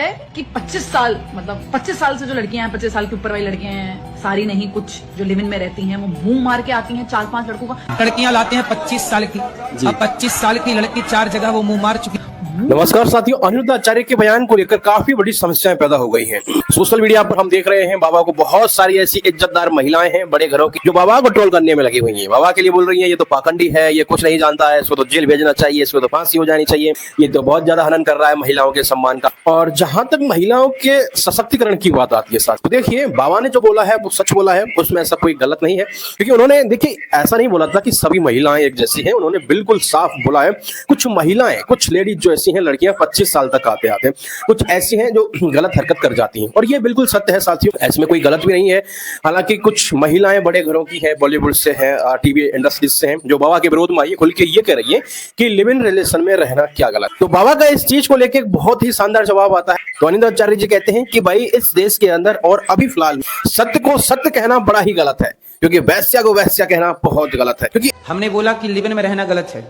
है कि 25 साल मतलब 25 साल से जो लड़कियां हैं, 25 साल के ऊपर वाली लड़कियां हैं, सारी नहीं, कुछ जो लिव इन में रहती हैं, वो मुंह मार के आती हैं 4-5 लड़कों का। लड़कियां लाते हैं 25 साल की, अब 25 साल की लड़की 4 जगह वो मुंह मार चुकी। नमस्कार साथियों, अनिरुद्ध आचार्य के बयान को लेकर काफी बड़ी समस्याएं पैदा हो गई हैं। सोशल मीडिया पर हम देख रहे हैं बाबा को बहुत सारी ऐसी इज्जतदार महिलाएं हैं बड़े घरों की जो बाबा को ट्रोल करने में लगी हुई हैं। बाबा के लिए बोल रही हैं ये तो पाखंडी है, ये कुछ नहीं जानता है, इसको तो जेल भेजना चाहिए, इसको तो फांसी हो जानी चाहिए, ये तो बहुत ज्यादा हनन कर रहा है महिलाओं के सम्मान का। और जहां तक महिलाओं के सशक्तिकरण की बात आती है साथ, देखिए बाबा ने जो बोला है वो सच बोला है, उसमें ऐसा कोई गलत नहीं है। क्योंकि उन्होंने देखिए ऐसा नहीं बोला था कि सभी महिलाएं एक जैसी हैं, उन्होंने बिल्कुल साफ बोला है कुछ महिलाएं, कुछ लेडीज जो ऐसी हैं, लड़कियां 25 साल तक आते आते कुछ ऐसी हैं जो गलत हरकत कर जाती हैं, और ये बिल्कुल सत्य है साथियों, ऐसे में कोई गलत भी नहीं है। हालांकि कुछ महिलाएं बड़े घरों की हैं, बॉलीवुड से हैं, टीवी इंडस्ट्रीज से हैं, जो बाबा के विरोध में आई खुल के ये कह रही है कि लिव इन रिलेशन में रहना क्या गलत। तो बाबा का इस चीज को लेकर एक बहुत ही शानदार जवाब आता है। तो अनिरुद्ध आचार्य जी कहते हैं कि भाई इस देश के अंदर और अभी फिलहाल सत्य को सत्य कहना बड़ा ही गलत है, क्योंकि वैश्या को वैश्या कहना बहुत गलत है। क्योंकि हमने बोला कि लिव इन में रहना गलत है,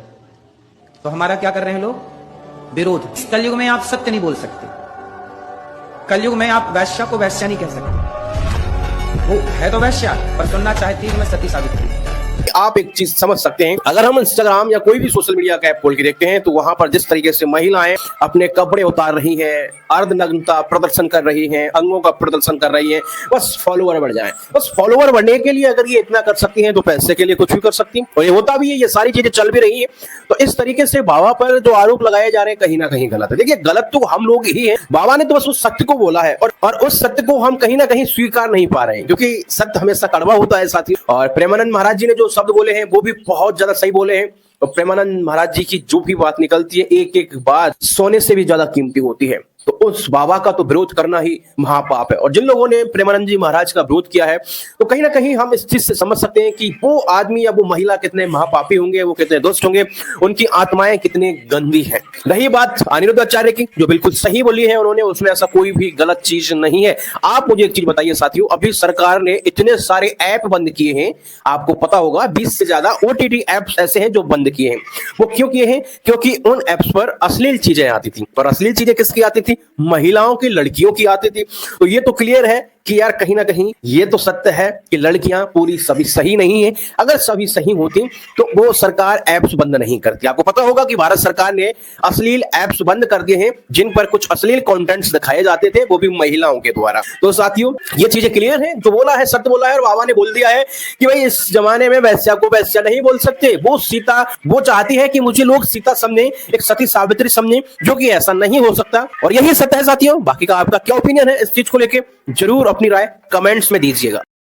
तो हमारा क्या कर रहे हैं लोग? विरोध। कलयुग में आप सत्य नहीं बोल सकते, कलयुग में आप वैश्या को वैश्या नहीं कह सकते। वो है तो वैश्या, पर सुनना चाहती है कि मैं सती साबित करूं। आप एक चीज समझ सकते हैं, अगर हम इंस्टाग्राम या कोई भी सोशल मीडिया का ऐप खोल के देखते हैं तो वहां पर जिस तरीके से महिलाएं अपने कपड़े उतार रही हैं, अर्धनग्नता प्रदर्शन कर रही हैं, अंगों का प्रदर्शन कर रही हैं, बस फॉलोवर बढ़ जाएं। बस फॉलोवर बढ़ने के लिए अगर ये इतना कर सकती हैं तो पैसे के लिए कुछ भी कर सकती हैं, और ये होता भी है, ये सारी चीजें चल भी रही है। तो इस तरीके से बाबा पर जो आरोप लगाए जा रहे हैं कहीं ना कहीं गलत है। देखिए गलत तो हम लोग ही हैं, बाबा ने तो बस उस सत्य को बोला है, और उस सत्य को हम कहीं ना कहीं स्वीकार नहीं पा रहे हैं, क्योंकि सत्य हमेशा कड़वा होता है साथी। और प्रेमानंद महाराज जी ने जो शब्द बोले हैं वो भी बहुत ज्यादा सही बोले हैं। और प्रेमानंद महाराज जी की जो भी बात निकलती है, एक एक बात सोने से भी ज्यादा कीमती होती है। तो उस बाबा का तो विरोध करना ही महापाप है। और जिन लोगों ने प्रेमानंद जी महाराज का विरोध किया है, तो कहीं ना कहीं हम इस चीज से समझ सकते हैं कि वो आदमी या वो महिला कितने महापापी होंगे, वो कितने दुष्ट होंगे, उनकी आत्माएं कितनी गंदी हैं। रही बात अनिरुद्ध आचार्य की, जो बिल्कुल सही बोली है उन्होंने, उसमें ऐसा कोई भी गलत चीज नहीं है। आप मुझे एक चीज बताइए साथियों, अभी सरकार ने इतने सारे ऐप बंद किए हैं, आपको पता होगा 20 से ज्यादा OTT ऐप्स ऐसे हैं जो बंद किए हैं। वो क्यों किए हैं? क्योंकि उन ऐप्स पर अश्लील चीजें आती थी, और अश्लील चीजें किसकी आती थी? महिलाओं की, लड़कियों की आती थी। तो ये तो क्लियर है कि यार कहीं ना कहीं ये तो सत्य है कि लड़कियां पूरी सभी सही नहीं है। अगर सभी सही होती तो वो सरकार ऐप्स बंद नहीं करती। आपको पता होगा कि भारत सरकार ने अश्लील ऐप्स बंद कर दिए हैं, जिन पर कुछ अश्लील कंटेंट्स दिखाए जाते थे, वो भी महिलाओं के द्वारा। तो साथियों ये चीजें क्लियर है, जो बोला है सत्य बोला है। और बाबा ने बोल दिया है कि भाई इस जमाने में वैश्या को वैश्या नहीं बोल सकते। वो सीता, वो चाहती है कि मुझे लोग सीता समझे, एक सती सावित्री समझे, जो कि ऐसा नहीं हो सकता। और यही सत्य है साथियों। बाकी का आपका क्या ओपिनियन है इस चीज को लेके, जरूर अपनी राय कमेंट्स में दीजिएगा।